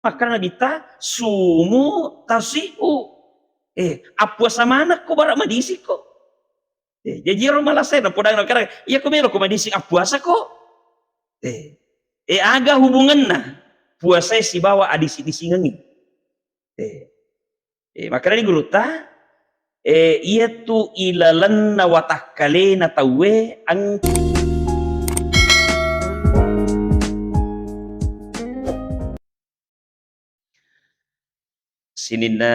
Maka nabita sumu tasiu. Apuasa mana ko bara madisi ko. Jadi malah saya na podang nakara. Iya ko mero ko madisi apuasa ko. Aga hubungan na puasa si bawa adisi disingangi. Maka ni guru ta iya tu ilalan na watakale na tawe ang sinina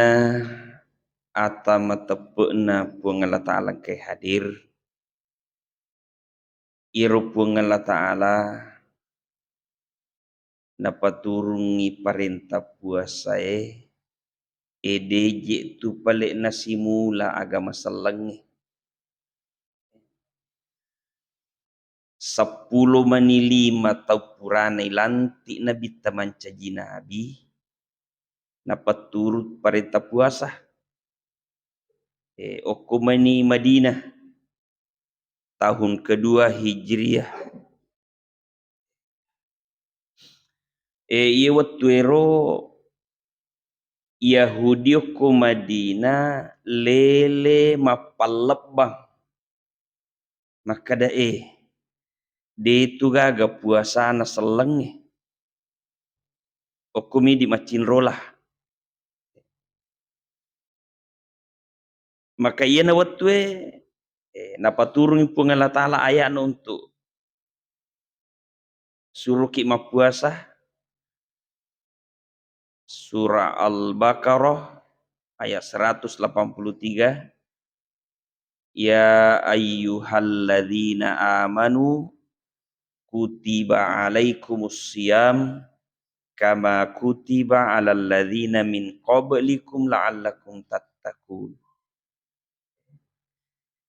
ata matepena puangala ta'ala kay hadir iru puangala ta'ala napaturungi parintah puasa edeje tu pale nasimula agama selengi 10 manilima tau puranai lanti nabi tamancaji nabi napaturut parintah puasa okumani Madinah tahun kedua Hijriah iya waktu ero Yahudi ko Madinah lele mapalebang maka da de tu gaga puasa na selengi okumi di macin rolah maka iya na waktu napaturun pungala ta'ala ayat na untuk suruh ki mapuasa surah Al-Baqarah ayat 183 ya ayyuhalladzina amanu kutiba alaikumus siyam kama kutiba alal ladzina min qablikum la'allakum tattaqun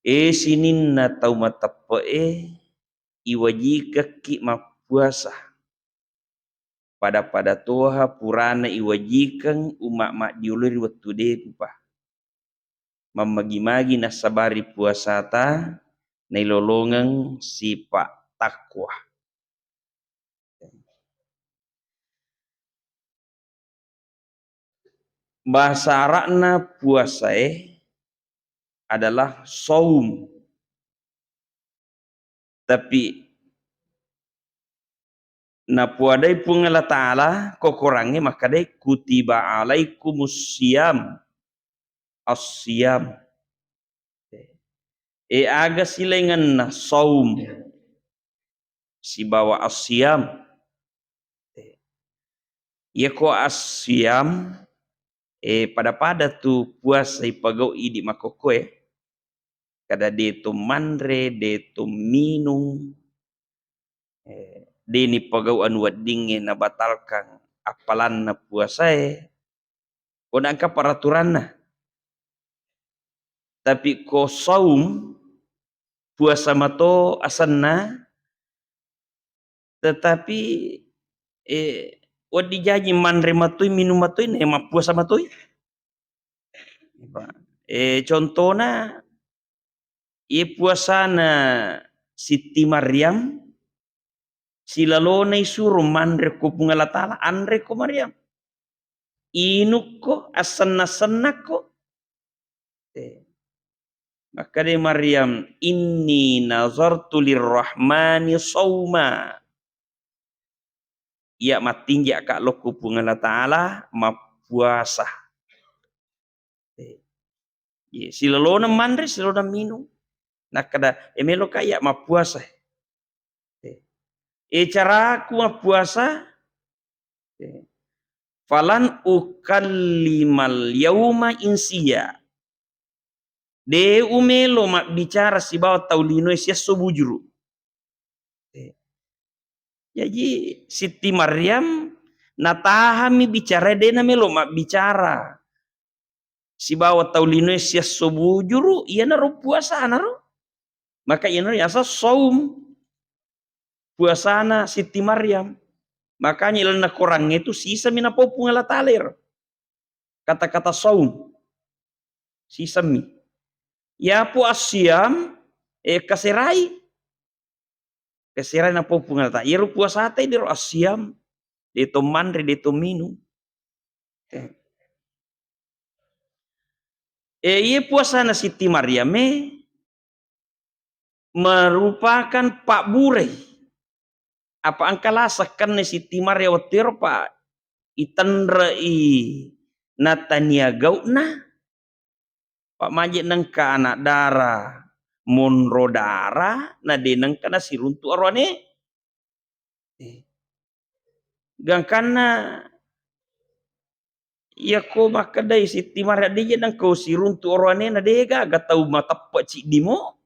sinin na tau matappo iwajika ki mapuasa pada toha purana iwajikan umak diuluri waktu depa mamagi-magi nasabari puasa ta nailolongan sifat takwa bahasa Arabna puasa adalah saum tapi na puadai pungala ta'ala kokorangi maka dai kutiba alaikumus siyam as-siyam aga silengan na saum si bawa as-siyam ya ko as-siyam pada tu puasa ipagau idi makoko kada de tu mandre de tu minum dini pagau anu wadinge na batalkan apalan na puasa kona angka peraturan na tapi ko saum puasa mato asanna tetapi wadi jaji mandre matui minum matui nema puasa matui contohna puasana Siti Maryam silalona suruh mandre ko pungala ta'ala andre ko Maryam inuk ko asanna ko maka de Maryam inni nazartu lirrahmani sauma ia matinggi kak loku pungala ta'ala mapuasa silalona mandre silalona minum nakada emelo kaya mapuasa cara aku mapuasa falan ukallimal yauma insiya de umelo mak bicara si bawa taulino sia sobujuru jadi Siti Maryam natahami bicara de na melo mak bicara si bawa taulino sia sobujuru iya naro puasa naro maka iya naro asa saum puasana Siti Maryam makanya ilana korang itu sisa mina popung ala taler kata-kata saum sisa mi ya puasiam kaserai na popung ala taler puasa tai diro asiam de to mandre de to minum Ia puasana Siti Maryam merupakan Pak Bureh. Apa angkalasakan Siti Maryam watiro Pak itanrai Natania gauna Pak majik nengka anak darah monro darah nade nengka nasi runtu arwane gangkana ya ko makadai Siti Maryam dia nang kau si runtu arwane nade ga tau mata cik dimo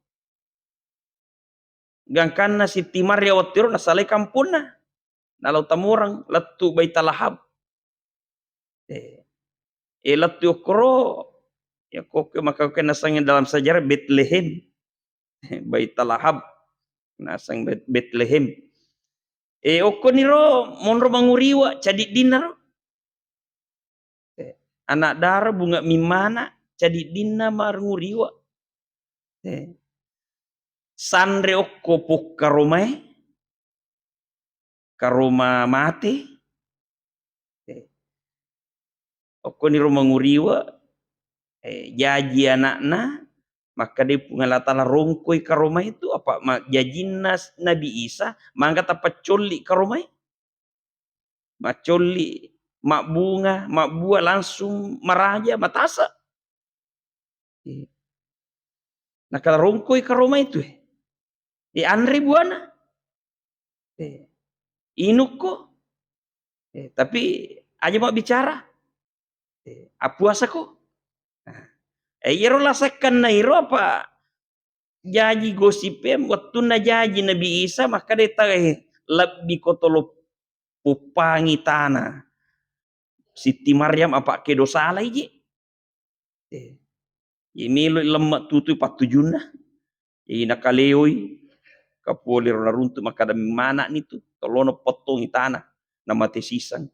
gangkana Siti Maryam watiro nasalai kampuna nalau tamurang latu Baitalahab latu okoro ya kok maka kena nasangin dalam sejarah Bethlehem Baitalahab nasang Bethlehem okoniro monro manguriwa cadik dinar anak darah bunga mimana cadik dina marnguriwa sandre okko pok karoma mate okoniro manguriwa jaji anakna maka dia pengalatala rongkoi karomai itu apa jajinna Nabi Isa mangkat apa coli karomai mak coli mak bunga mak buah langsung maraja matasa nah kalau rongkoi karomai itu Andre buana inuko tapi aja mak bicara apuasa kok iro lasakan na iro apa jaji gosipem waktu na jaji Nabi Isa maka dia lebih kotolo pupangi tanah Siti Maryam apa ke dosa alai ji ini lemak tutu patujuna ina kaleoi kapolir na runtu maka ada mana nitu tolono potong tanah nama tesisang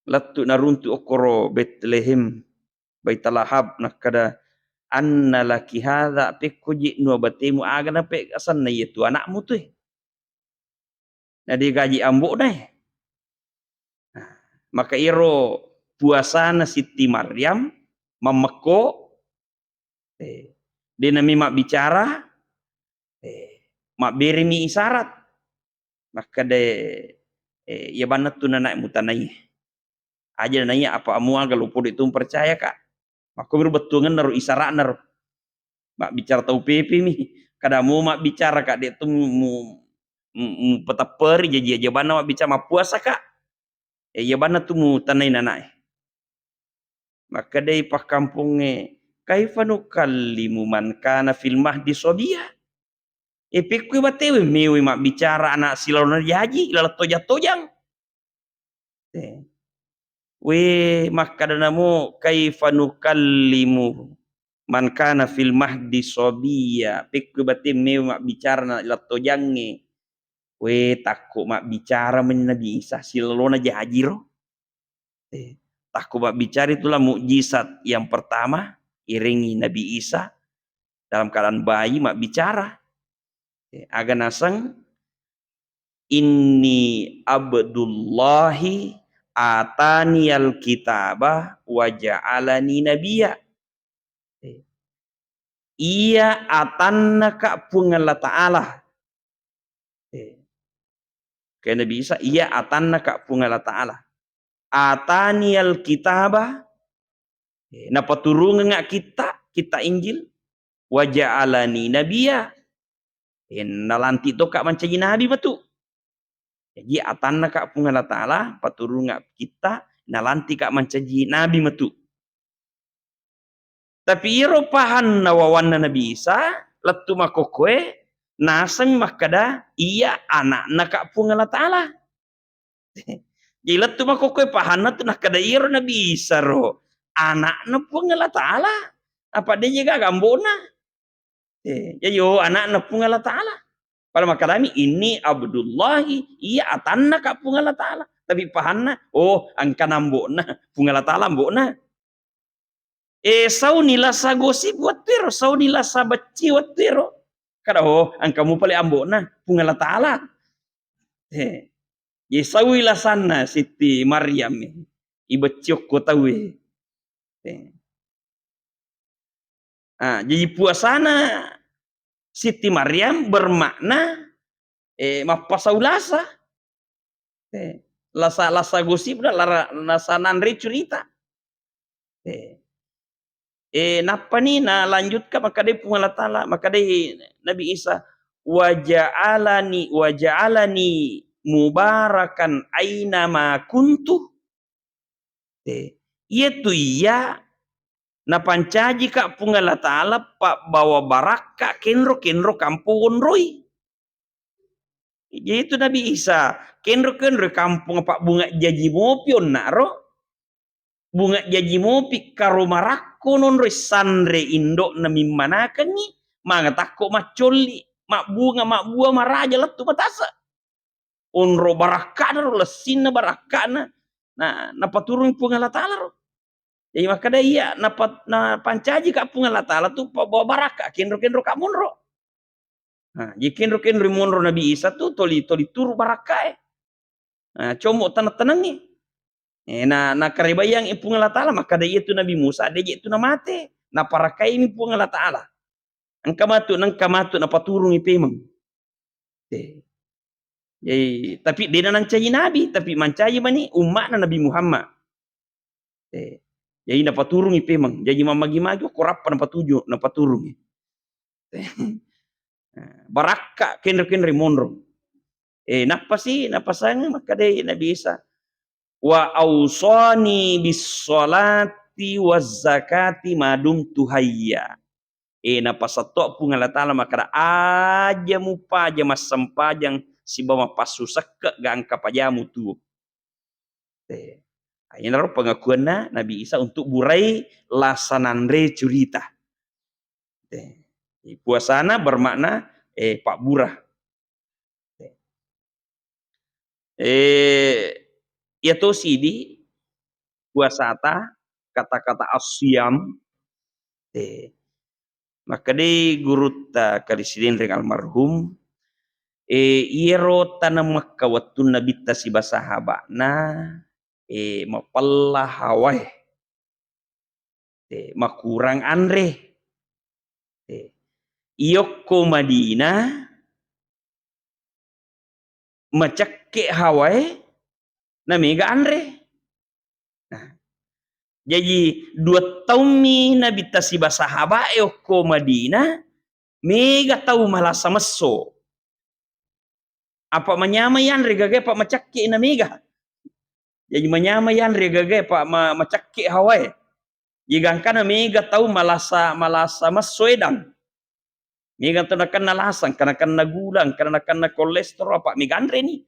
latu na runtu okoro Bethlehem Baitalahab nakada anna laki hadha pekko jiknu batemu agana pek asan na itu anakmu tuh nah dia gaji ambok dah maka iro puasana Siti Maryam memeko dia nami mak bicara mak beri mi isyarat maka de ya banat tu nanak mutanai aja nanya apa amu agak lupa itu percaya kak maka berbetungan naruh isyarat naruh mak bicara tahu pipi mi kadamu mak bicara kak dia tu mu petaperi jadi aja bana mak bicara mak puasa kak ya bana tu mu tanai nanak maka dari pak kampungnya kaifanu kallimu man kana fil mahdi sobia pikui batewe mewe mak bicara anak silaunan jaji lalat tojang we maka danamu kaifanu kallimu man kana fil mahdi sobia pikui batewe mewe mak bicara lalat tojange we takut mak bicara Nabi Isa silaunan jaji roh takut mak bicara itulah mukjizat yang pertama iringi Nabi Isa dalam keadaan bayi mak bicara aga nasang inni abdullahi ataniyal kitabah wa ja'alani nabiyya iya atanna ka pungan Allah Ta'ala kayak Nabi Isa iya atanna ka pungan Allah Ta'ala ataniyal kitabah na paturungan kita Injil wa ja'alani nabiyya nalanti to kak mancaji nabi batu jadi atanna kak pungala ta'ala paturunga kita nalanti kak mancaji nabi matu tapi iro pahan nawawanna Nabi Isa letu makokoe nasang makada iya anak kak pungala ta'ala jadi letu makokoe pahan tu nakada iro Nabi Isa ro anak pungala ta'ala apa dia juga gambona ya yo anak pungala ta'ala pada makalami ini Abdullahi iya atanna ka pungala ta'ala tapi pahanna oh angka nambona pungala ta'ala mbona saunila sa gosip watiro saunila sa bacci watiro kada oh angka mu pale ambona pungala ta'ala Ye sawi lah sana Siti Maryam ibeciok ko tawe. Jadi puasana Siti Maryam bermakna mapasaulasa. Lasa gosip dah lasa nandre cerita. Napa ni na lanjutkan maka dia pun Allah Ta'ala, maka dia Nabi Isa waja'alani mubarakan aina ma kuntu. Itu iya na pancaji ka pun Allah Ta'ala pak bawa baraka kenro kampung roi. Jadi itu Nabi Isa kenro kampung pak bunga jaji mopion naro. Bunga jaji mopi karo marakko non roi sandre indo na mimmanakan ni mga takko macoli mak buah maraja letu matasa onro barakana ro lesin na barakana na paturun pun Allah Ta'ala ro. Jadi maka da iya na pancaji ka pun Allah Ta'ala tu bawa baraka kenro kamun ro. Jadi kenro monro Nabi Isa tu toli turu baraka comok tenang na karebayang ipung Allah Ta'ala maka da itu Nabi Musa da itu na mate na parakai mi pung Allah Ta'ala angka matu na paturung ipemang. Jadi tapi dia nan caji Nabi tapi mancaji mani umat na Nabi Muhammad. Jadi na paturung ipemang jadi mamagi-magi korapan na patuju na paturung. Baraka kenre monro. Napa sih napasang maka da Nabi Isa wa ausani bis sholati waz zakati madum tuhayya. Na pasato pun Allah Ta'ala maka aja mupa aja mas sempajang si bawa pasusak ke gangka pajamu tu. Ini adalah pengakuan Nabi Isa untuk burai lasanandre curita. Puasana bermakna pak burah. Itu sidi puasata kata-kata asyam maka di guru ta kalisidin ring almarhum iero tanam Makkah waktu Nabi ta si basahabana mapallah hawai makurang andre iyokko Madinah macakke hawai na mega andre. Jadi 2 tahun mi Nabi tasiba sahaba ko Madinah mega tahu malah sameso. Apa menyamayan regage pak macakke na mega. Jadi menyamayan regage pak macakke hawai. Jigang kana mega tahu malasa meso edang. Mega tenakan nalasang kana kana gulang kana kana kolesterol apa mega andre ni.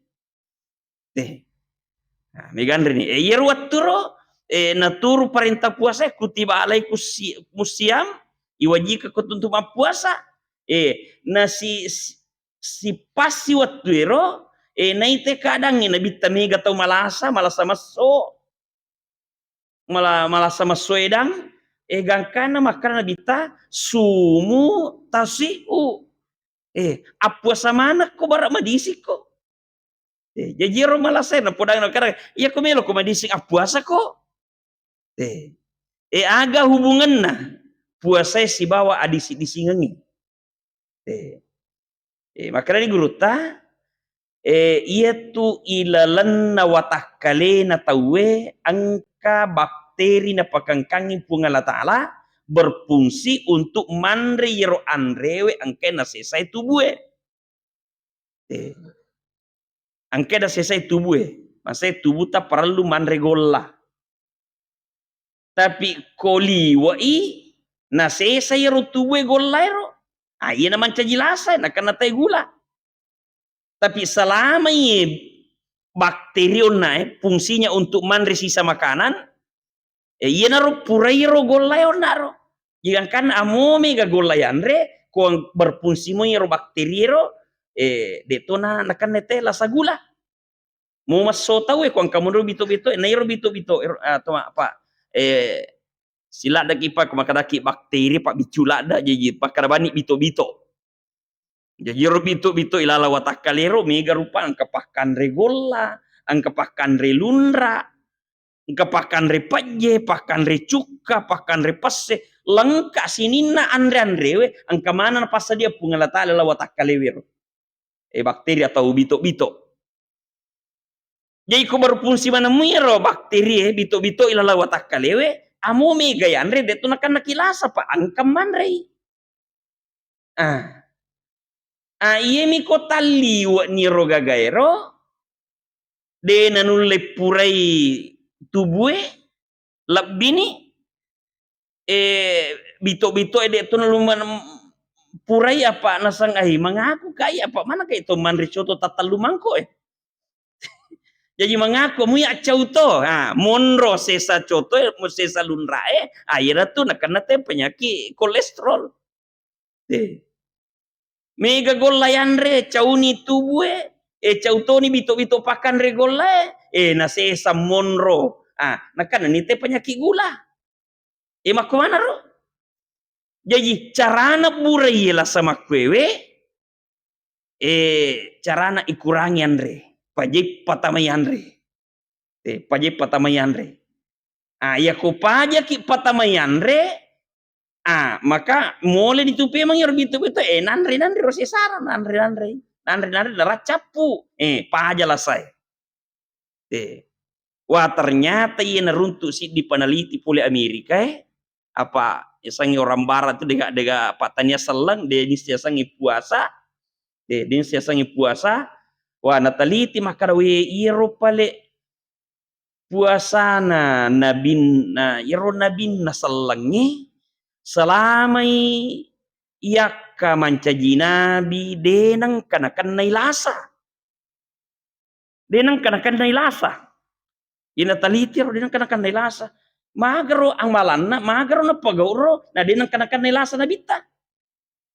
Mega andre ni. Yeruat turo naturu perintah puasa kutiba alaikum musiam iwajika kutuntum puasa na si pasi waktu ero naite kadang nabi tamiga tau malasa maso edang gangkana makana nabita sumu tasiu apuasa mana ko bara madisik ko jadi ro malasa na podang na kadang iya ko melo ko madisik apuasa ko. Aga hubungan na puasa si bawa adisi disingangi. Makanya guru ta iya tu ilalan na watakale na tawe angka bakteri na pakangkangi pung Allah Ta'ala berfungsi untuk mandre yero andrewe angke na selesai tubuhe. Angke na selesai tubuhe. Masa tubuh ta perlu mandre gola. Tapi koliwai na selesai yero tubuhe gola yero. Iya naman cajilasan akan natai gula. Tapi selama ini bakteri fungsinya untuk mandre sisa makanan, iya naro purairo golay naro. Jika kan amome ga golay andre, kung berfungsi mo yero bakteri yero, deto na nakan nete lasa gula. Mo masota kung kamu bito-bito, na yero bito-bito, atau apa, sila daki pa kumakadaki bakteri pak bicula da jadi pakarabani bito-bito. Jadi ro bito-bito ilala watak kalero mega rupa angkapakan regola angka pakan re lunra, angka pakan re paje, pakan re cuka, pakan re passe, lengkap sinina andre we, angka mana pas dia pungalata lewat akalewir. Bakteri atau bito-bito. Jadi ko berfungsi mana muiro bakteri bito-bito ila lewat akalewe, amo mega andre deto nakan nakilasa pa angkam manre. Iye mi ko taliwa ni roga gaero, de nanulle purai tubue, labbini, bito-bito de to naluman purai apa nasang mengaku kaya apa mana kayak to manre coto tatalumangko Jadi mengaku mu ya cauto, monro sesa coto, sesa lunrae, akhirnya tuh nakana penyakit kolesterol. Mega golayandre cauni tubue, cautoni bito-bito pakan re golay, na sesa monro. Nakana nite penyakit gula. Mako mana ro? Jadi carana burai lah sama kwewe, carana ikurangi andre. Pajik patamayanre. Pajik patamayanre. Ya ko pajak patamayanre, maka mulai ditupi emang yor bito-bito, nanre rose saran, nanre darat capu. Pajalah saya. Wah ternyata ia neruntuk si di peneliti oleh Amerika apa sangi orang barat itu dega patanya selang dia sangi puasa wah nataliti makarawe iro pale puasana iro nabin nasalangi selamai iaka mancaji nabi denang kanakan nailasa ina taliti ro denang kanakan nailasa magaro ang malanna magaro na pagauro na denang kanakan nailasa na bita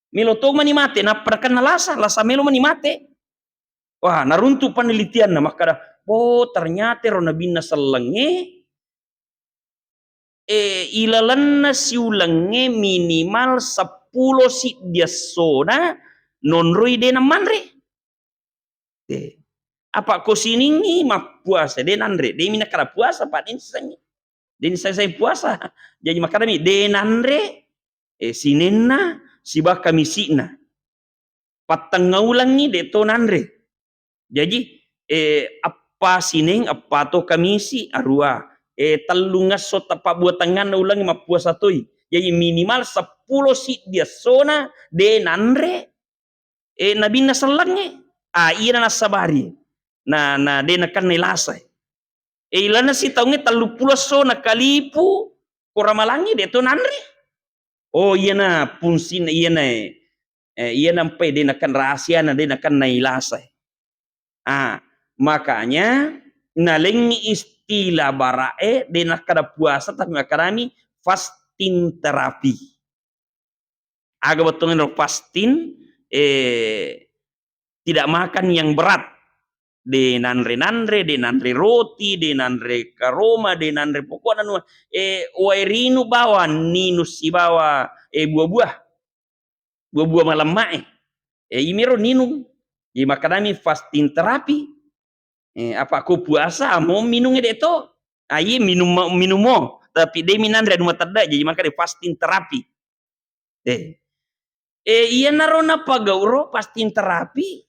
miloto mani mate na perakan nalasa lasa melo mani mate. Wah naruntuk penelitian na makada ternyata ro nabi nasalangi ilalanna siulange minimal 10 si dia sona nonroi dena manre. Apa ko siningi puasa denanre de mina kara puasa pa den sangi. Den saya puasa. Jadi makadami denanre sinenna sibah kamisina. Patangaulangi de tonanre. Jadi apa sineng apa to kamisi arua talungas so tapa buatangan na ulangi mapuasa toy. Jadi minimal 10 si dia sona denanre nabi nasalange. Iya na sabari. Na de nakan nilasa. Ilana si taunge 30 so nakalipu koramalangi de to nanre. Iya na punsin iya na mpe de nakan rahasia na de nakan nailasa. Makanya nalengi istilah barae de nakada puasa tapi makarami fasting terapi. Aga betulnya fasting tidak makan yang berat. De nanre roti, de nanre karoma, de nanre pokoknya wairinu bawa ninus si bawa buah-buah malam mae. Imiro ninum. Jadi makanami fasting terapi. Apa aku puasa mau minumnya deto. Iya minum mo. Tapi de minandre anu matada jadi makanya fasting terapi. Iya narona pagauro fasting terapi.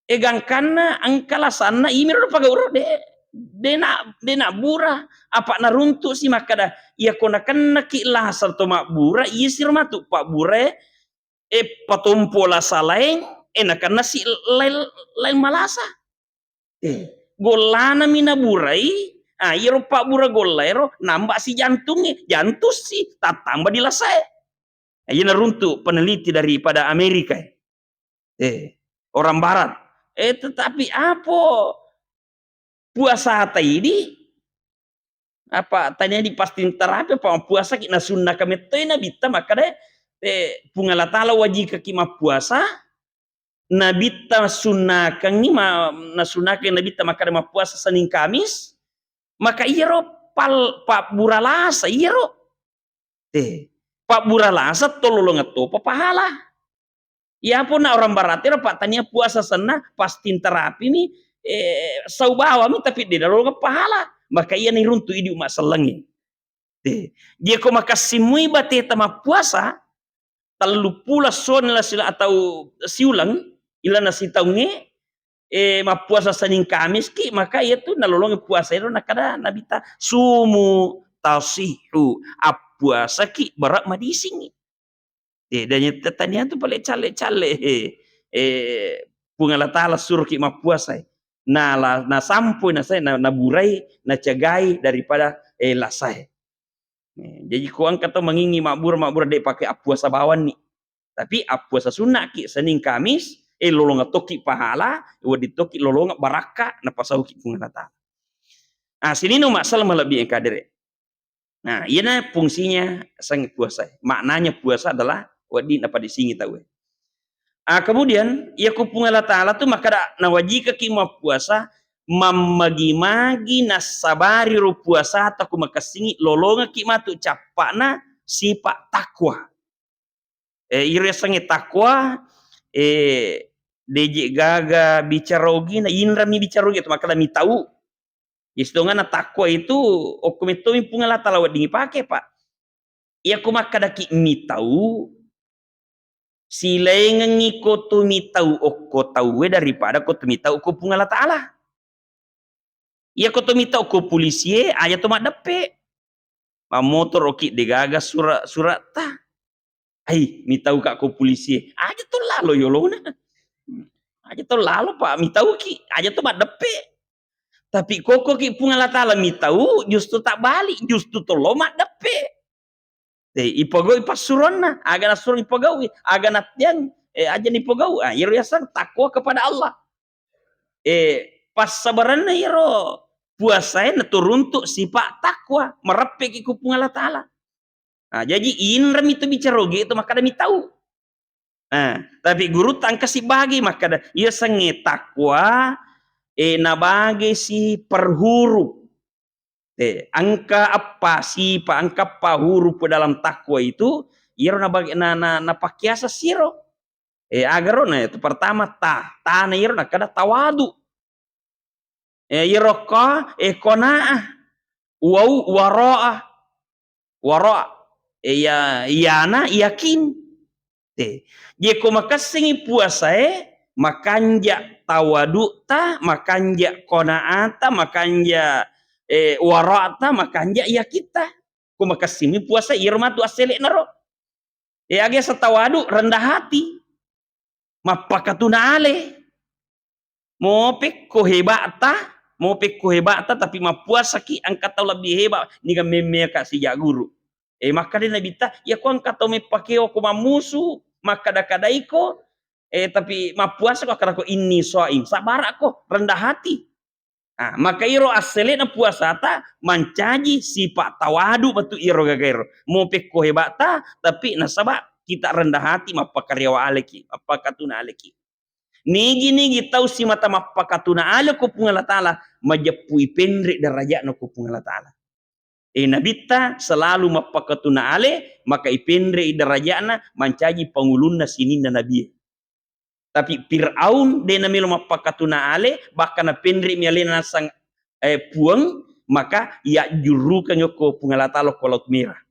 Gangkana angkalasana imiro pagauro de na bura apa naruntuk si makada ia konakan nakila sarto makbura iya sirmatu pak bure patompo la salaeng enakan nasi lain malasa golana mina burai iro pak bura golaero nambah si jantungnya jantus si tak tambah dilasai iya naruntuk peneliti daripada Amerika orang barat. Tetapi apa puasa ini apa tanya di fasting terapi apa puasa kita sunnah kami tena bita makanya pungalatala wajib kima puasa nabita sunnah kangi na sunnah kami nabita makanya puasa Senin Kamis maka iro pak buralasa iro pak buralasa tolong ngeto pahala. Ya pun orang barat pak tanya puasa sana fasting terapi ini sau bawa mi tapi dia lalong pahala maka ia ni runtu idi umat selengi dia ko makasimui bate tama puasa terlalu pula son la sila atau siulang ila nasi taunge mapuasa Senin Kamis ki maka ia tu nalolong puasa itu nakada nabita sumu tasihu puasa ki barak madising dan tanya tu paling cale pungala taala suruh ki mapuasa na sampai na saya na burai na cagai daripada lasai jadi kau angkat tu mengingi makbur dek pakai puasa bawan ni tapi puasa sunnah ki Senin Kamis lolong toki pahala wadi toki lolong baraka na pasau ki pungala taala sini no masalah lebih yang kadere nah iya fungsinya sang puasa maknanya puasa adalah wadi apa disingi tahu kemudian ia kupung Allah Ta'ala tu maka na wajika ki mau puasa mamagi-magi nasabari ru puasa atau kumakasingi lolonga ki matu capakna sifat takwa ire sange takwa deje gaga bicarogi na inrami bicarogi tu maka mi tahu istongan takwa itu okumetomi pung Allah Ta'ala wadingi pakai pak ia kumakadaki mi tahu silai ngiko tu mi tahu okko tahu daripada ko tu mi tahu ko pung Allah Ta'ala ia ko tu mi tahu ko polisi aja tu mak depe motor oki degaga surat ta ai mi tahu kak ko polisi aja tu lalu yolona aja tu lalu pak mi tahu ki aja tu mak depe tapi koko ki pung Allah Ta'ala mi tahu justru tak balik justru to lo mak depe ipagawi pasuronna agak nasurun ipagawi agak natian aja nipagawi iro yasan takwa kepada Allah pas sabaranna iro puasa turun untuk sifat takwa merepek ikupung Allah Ta'ala jadi inram itu bicara itu maka demi tahu tapi guru tangkasi bagi maka ia sange takwa nabagi si perhuru angka apa sifat angka apa huruf dalam takwa itu iro na pakiasa siro agar itu pertama ta iro na kada tawadu iro ka qanaah wara yana yakin dia ko makasingi puasa makanja tawadu ta makanja qanaata makanja warata makanja ya kita ku makasimi puasa irmatu aselek naro age satawadu rendah hati mapakatuna ale mopek ko hebata tapi mapuasa ki angkat tau lebih hebat niga meme ka si guru maka dia nabita ya ko angkat tau me pakeo ko mamusu maka dakadaiko tapi mapuasa ko karako ini soim sabar ko rendah hati maka iro asele na puasa ta mancaji sifat tawadu batu iro gagairo mau peko hebata tapi nasaba kita rendah hati mapakaryawa aleki mapakatuna aleki nigi tahu si mata mapakatuna ale ko pung Allah Ta'ala majapui pendek derajat no ko pung Allah Ta'ala nabita selalu mapakatuna ale maka ipendre derajatna mancaji pangulunna sininna nabi tapi Fir'aun dia namilo mapakatuna ale bahkan pendri mialena sang puang maka ya juru kan yoko pungalatalo kolot merah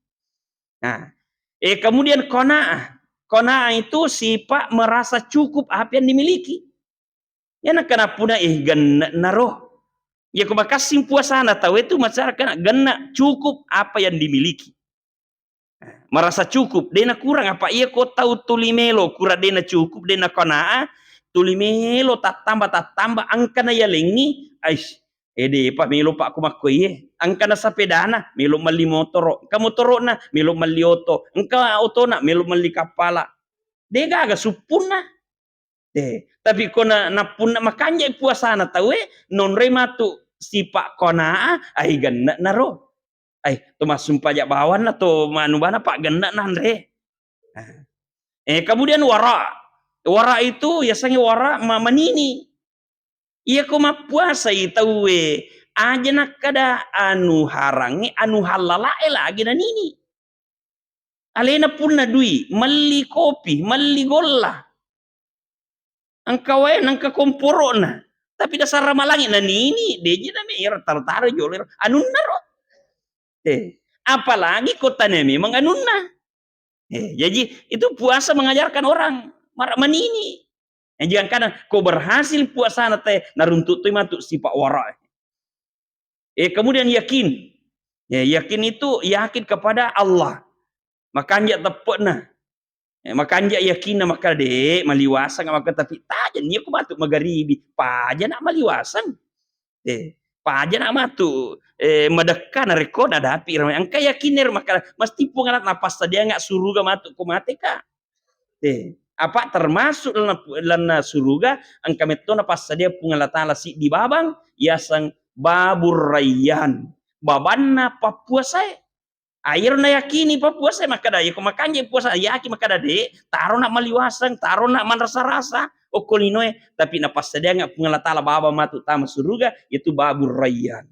kemudian qanaah itu sifat merasa cukup apa yang dimiliki ya nak kena puna ganna naroh ya kumakasim puasana tahu itu masyarakat ganna cukup apa yang dimiliki merasa cukup dena kurang apa ia kau tahu tulimelo kurang dena cukup dena qanaah tulimelo tak tambah angkana ya lengi aish pak melo pak kumakko angkana sapedana melo mali motor kamu torona melo mali oto engka otona melo mali kapala dega aga supuna tapi kona napuna makanya puasana tahu non rematu sipak qanaah ai ganna naro tumas sumpah jak bawan atau manubana pak gendak nandre kemudian wara itu ya sange wara manini ia ko mapuasa itu aja nak kada anu harangi anu halala lagi dan ini alena punna dui mali kopi mali golla angka nangka komporona Tapi dasar ramalangi nah ini deje na me tar joler anunna ro. Apalagi kotanya memang anunna. Jadi itu puasa mengajarkan orang manini. Jangan kadang kau berhasil puasa teh naruntut tu matu sifat wara. Kemudian yakin. Yakin itu yakin kepada Allah. Makanya tepatna. Makanya yakin maka dek maliwasan maka tapi tajan ni aku matu magaribi. Paja nak maliwasan. Paja nak matu medekan rekod ada api ramai. Angka yakiner maka mesti pungalat napas sadia enggak suruga matu ku mate ka. Apa termasuk lana suruga angka metona pas sadia pungalat taala si di babang yasang babur rayyan. Babanna Papua saya. Air na yakini Papua saya maka dah. Ko makanya puasa yakin maka dah de. Taro nak maliwasan, taro nak manrasa-rasa. Okolinoe tapi napas sadia enggak pungalat taala baba matu tama suruga itu babur rayyan.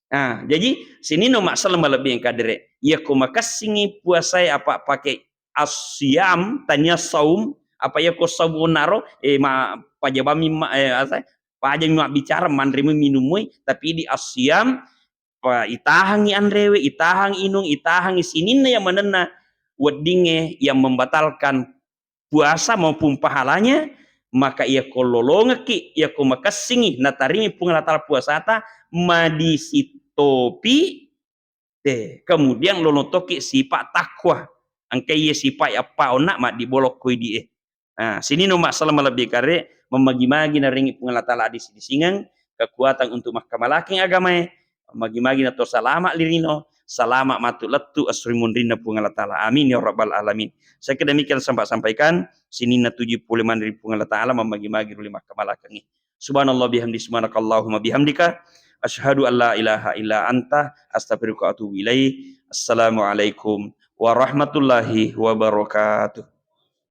Nah, jadi sini no masalah lebih yang kadere. Ya ko makasingi puasa apa pakai asyam tanya saum apa ya ko sabunaro pajabami pajami bicara manrimi minumui tapi di asyam itahangi andrewe itahang inung itahangi sininna yang menena weddinge yang membatalkan puasa maupun pahalanya maka ia kololongeki ia ko makasingi natarimi pungalatal puasa ta madisitopi kemudian lonotoki sifat takwa angkai ia sifat apa onak mak dibolok koi die. Nah sini no masalah lebih kare memagi-magi naringi pungalatala di singang kekuatan untuk mahkamah laking agama magi-magi na to salama lirino salama matu letu asrimun rina pungalatala amin ya rabbal alamin. Saya kedemikian sampaikan sini na 75.000 pungalatala memagi-magi ruli mahkamah laking. Subhanallah bihamdi subhanakallahumma bihamdika asyhadu an la ilaha illa anta astaghfiruka wa atubu ilaik. Assalamualaikum warahmatullahi wabarakatuh.